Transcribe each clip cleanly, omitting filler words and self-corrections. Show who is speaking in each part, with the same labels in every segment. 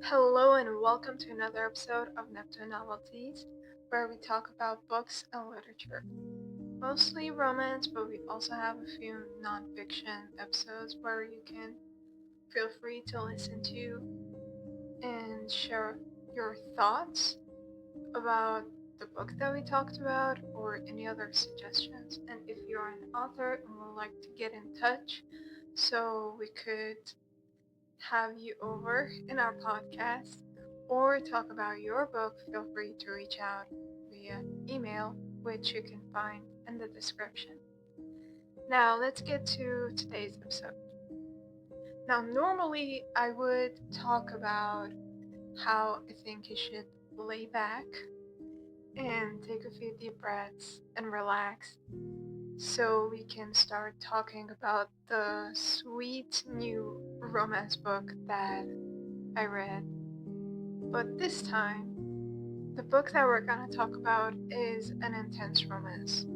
Speaker 1: Hello and welcome to another episode of Neptune Novelties, where we talk about books and literature. Mostly romance, but we also have a few non-fiction episodes where you can feel free to listen to and share your thoughts about the book that we talked about or any other suggestions. And if you're an author and would like to get in touch so we could have you over in our podcast or talk about your book, feel free to reach out via email, which you can find in the description. Now, let's get to today's episode. Now, normally I would talk about how I think you should lay back and take a few deep breaths and relax so we can start talking about the sweet new romance book that I read. But this time, the book that we're gonna talk about is an intense romance.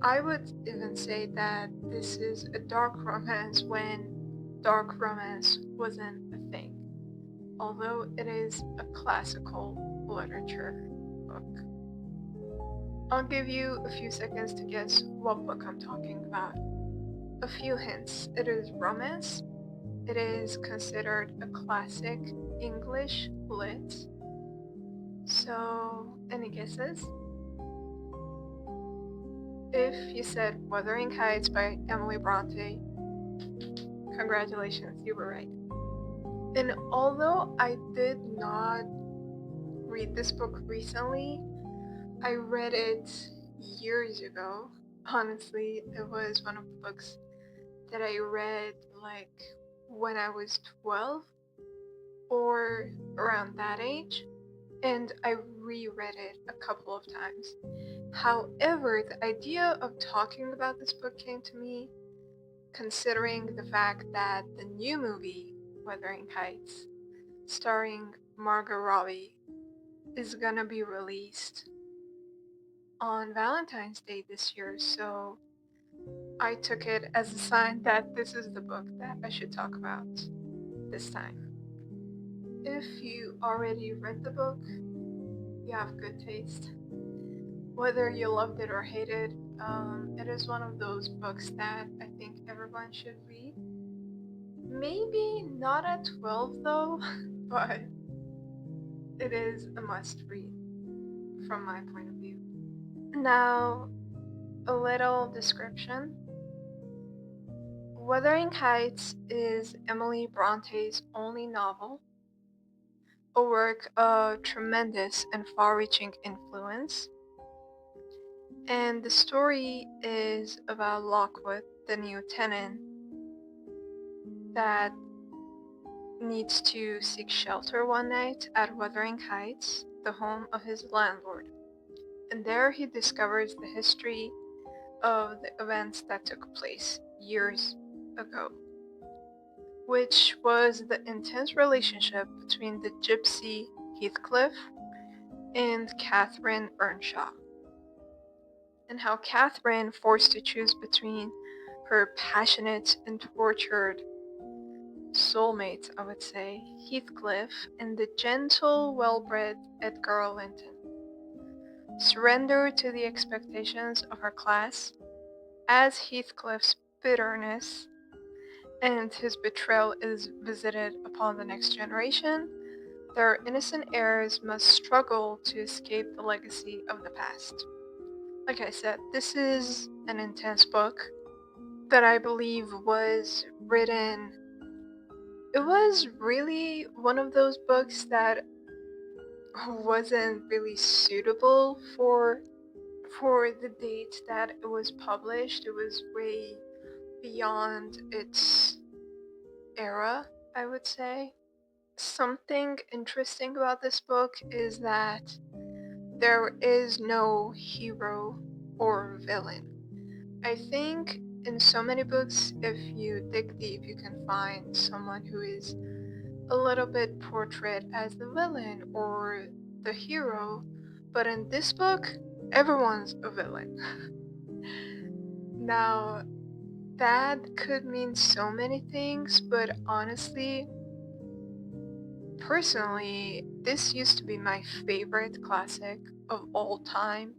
Speaker 1: I would even say that this is a dark romance when dark romance wasn't a thing, although it is a classical literature book. I'll give you a few seconds to guess what book I'm talking about. A few hints. It is romance. It is considered a classic English lit. So, any guesses? If you said Wuthering Heights by Emily Brontë, congratulations, you were right. And although I did not read this book recently, I read it years ago. Honestly, it was one of the books that I read like when I was 12 or around that age, and I reread it a couple of times. However, the idea of talking about this book came to me considering the fact that the new movie, Wuthering Heights, starring Margot Robbie, is gonna be released on Valentine's Day this year, so I took it as a sign that this is the book that I should talk about this time. If you already read the book, you have good taste. Whether you loved it or hated, it is one of those books that I think everyone should read. Maybe not at 12 though, but it is a must read from my point of view. Now, a little description. Wuthering Heights is Emily Bronte's only novel, a work of tremendous and far-reaching influence. And the story is about Lockwood, the new tenant that needs to seek shelter one night at Wuthering Heights, the home of his landlord. And there he discovers the history of the events that took place years ago, which was the intense relationship between the gypsy Heathcliff and Catherine Earnshaw, and how Catherine, forced to choose between her passionate and tortured soulmate, I would say, Heathcliff, and the gentle, well-bred Edgar Linton, surrendered to the expectations of her class, as Heathcliff's bitterness and his betrayal is visited upon the next generation, their innocent heirs must struggle to escape the legacy of the past. Like I said, this is an intense book that I believe was written. It was really one of those books that wasn't really suitable for the date that it was published. It was way beyond its era, I would say. Something interesting about this book is that there is no hero or villain. I think in so many books, if you dig deep, you can find someone who is a little bit portrayed as the villain or the hero, but in this book, everyone's a villain. Now, that could mean so many things, but honestly, Personally, this used to be my favorite classic of all time.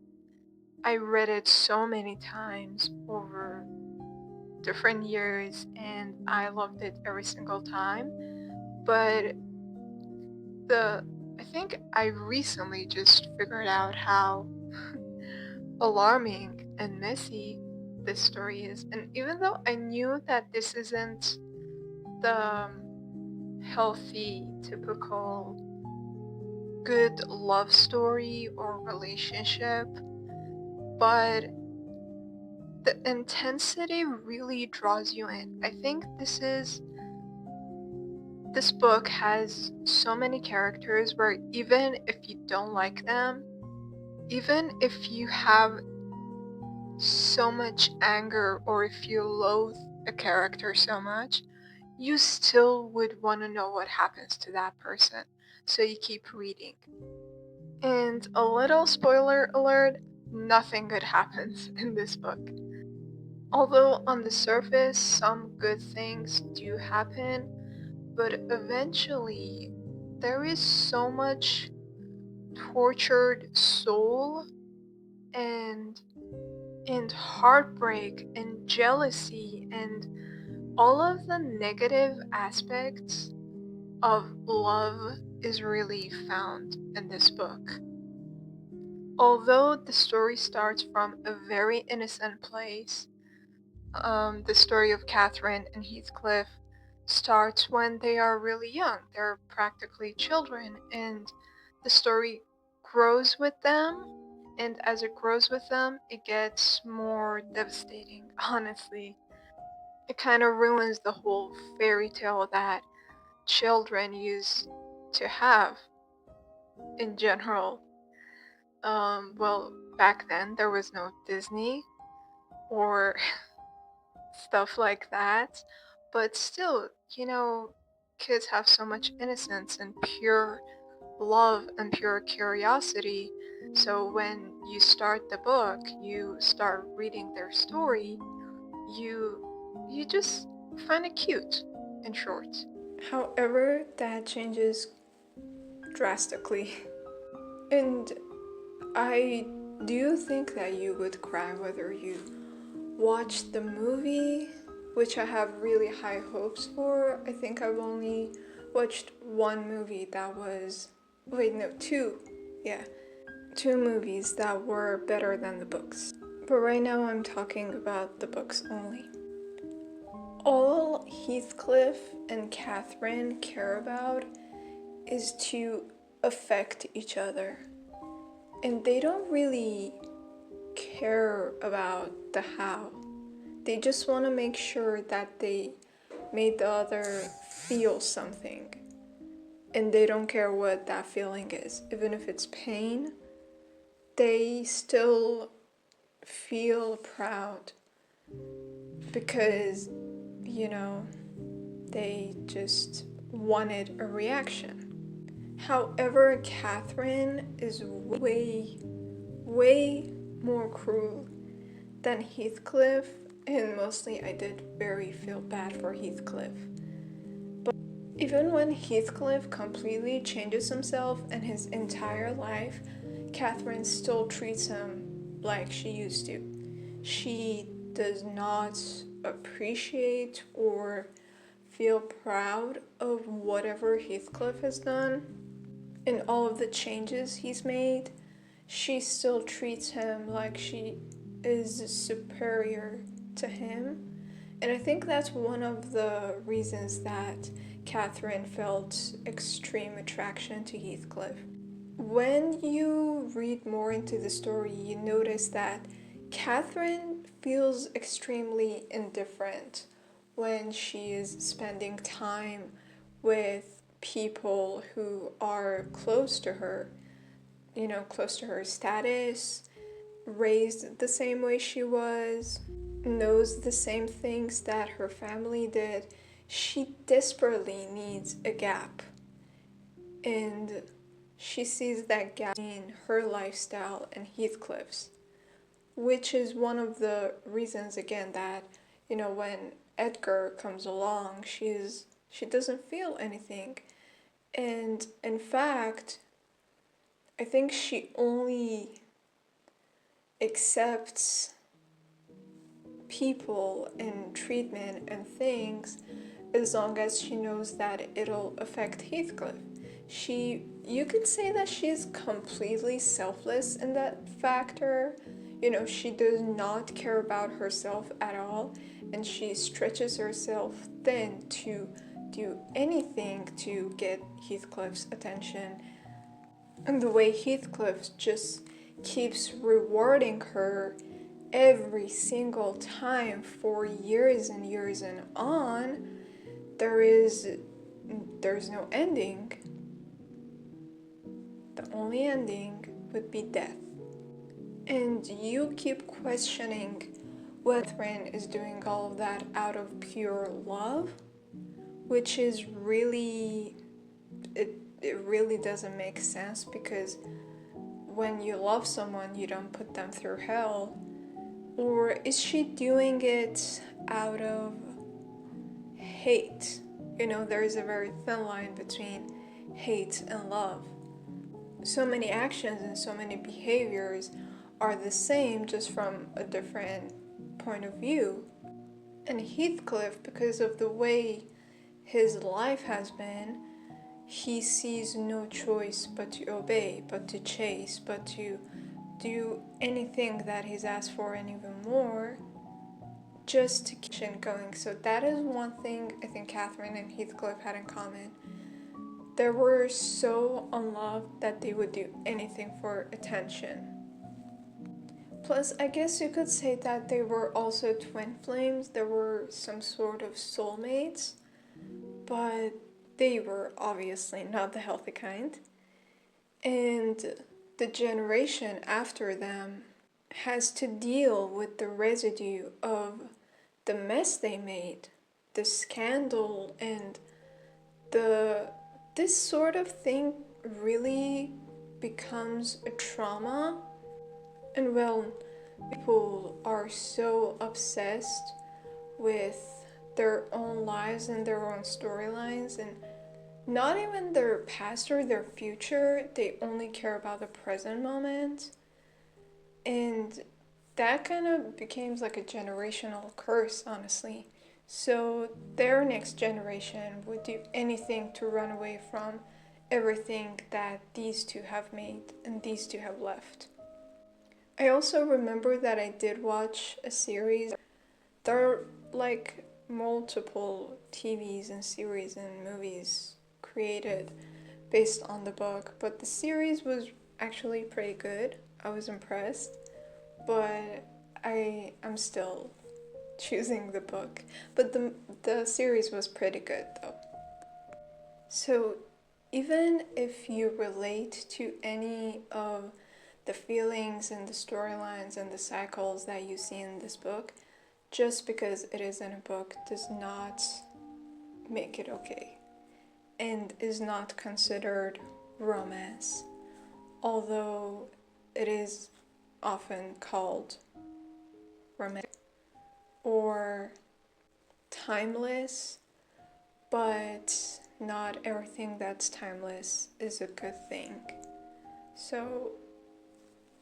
Speaker 1: I read it so many times over different years and I loved it every single time. But the I think I recently just figured out how alarming and messy this story is. And even though I knew that this isn't the healthy, typical good love story or relationship, but the intensity really draws you in. I think this book has so many characters where even if you don't like them, even if you have so much anger or if you loathe a character so much, you still would want to know what happens to that person. So you keep reading. And a little spoiler alert, nothing good happens in this book. Although on the surface some good things do happen, but eventually there is so much tortured soul and heartbreak and jealousy and all of the negative aspects of love is really found in this book. Although the story starts from a very innocent place, the story of Catherine and Heathcliff starts when they are really young. They're practically children, and the story grows with them. And as it grows with them, it gets more devastating, honestly. It kind of ruins the whole fairy tale that children used to have in general. Well, back then there was no Disney or stuff like that. But still, kids have so much innocence and pure love and pure curiosity. So when you start the book, you start reading their story, you just find it cute, in short. However, that changes drastically. And I do think that you would cry whether you watched the movie, which I have really high hopes for. I think I've only watched one movie that was. Wait, no, two. Yeah, two movies that were better than the books. But right now I'm talking about the books only. All Heathcliff and Catherine care about is to affect each other. And they don't really care about the how. They just want to make sure that they made the other feel something. And they don't care what that feeling is. Even if it's pain, they still feel proud because, they just wanted a reaction. However, Catherine is way, way more cruel than Heathcliff, and mostly I did very feel bad for Heathcliff. But even when Heathcliff completely changes himself and his entire life, Catherine still treats him like she used to. She does not appreciate or feel proud of whatever Heathcliff has done and all of the changes he's made. She still treats him like she is superior to him. And I think that's one of the reasons that Catherine felt extreme attraction to Heathcliff. When you read more into the story, you notice that Catherine feels extremely indifferent when she is spending time with people who are close to her, close to her status, raised the same way she was, knows the same things that her family did. She desperately needs a gap. And she sees that gap in her lifestyle and Heathcliff's, which is one of the reasons, again, that, when Edgar comes along, she doesn't feel anything. And in fact, I think she only accepts people and treatment and things as long as she knows that it'll affect Heathcliff. You could say that she's completely selfless in that factor. You know, she does not care about herself at all, and she stretches herself thin to do anything to get Heathcliff's attention. And the way Heathcliff just keeps rewarding her every single time for years and years and on, there's no ending. The only ending would be death. And you keep questioning whether Catherine is doing all of that out of pure love, which is really, it really doesn't make sense, because when you love someone, you don't put them through hell. Or is she doing it out of hate? You know, there is a very thin line between hate and love. So many actions and so many behaviors are the same, just from a different point of view. And Heathcliff, because of the way his life has been, he sees no choice but to obey, but to chase, but to do anything that he's asked for and even more, just to keep it going. So that is one thing I think Catherine and Heathcliff had in common. They were so unloved that they would do anything for attention. Plus, I guess you could say that they were also twin flames. They were some sort of soulmates, but they were obviously not the healthy kind. And the generation after them has to deal with the residue of the mess they made, the scandal, and this sort of thing really becomes a trauma. And well, people are so obsessed with their own lives and their own storylines, and not even their past or their future. They only care about the present moment. And that kind of becomes like a generational curse, honestly. So their next generation would do anything to run away from everything that these two have made and these two have left. I also remember that I did watch a series. There are like multiple TVs and series and movies created based on the book, but the series was actually pretty good. I was impressed, but I'm still choosing the book. But the series was pretty good though. So even if you relate to any of the feelings and the storylines and the cycles that you see in this book, just because it is in a book does not make it okay, and is not considered romance, although it is often called romantic or timeless, but not everything that's timeless is a good thing. So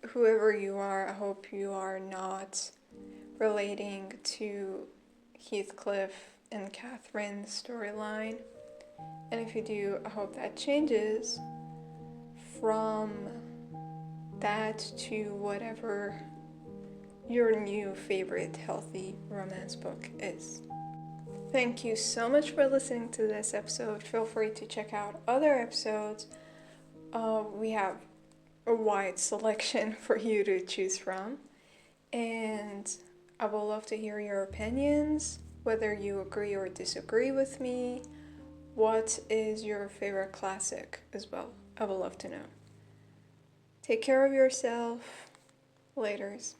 Speaker 1: whoever you are, I hope you are not relating to Heathcliff and Catherine's storyline. And if you do, I hope that changes from that to whatever your new favorite healthy romance book is. Thank you so much for listening to this episode. Feel free to check out other episodes. We have a wide selection for you to choose from. And I would love to hear your opinions, whether you agree or disagree with me. What is your favorite classic as well? I would love to know. Take care of yourself. Laters.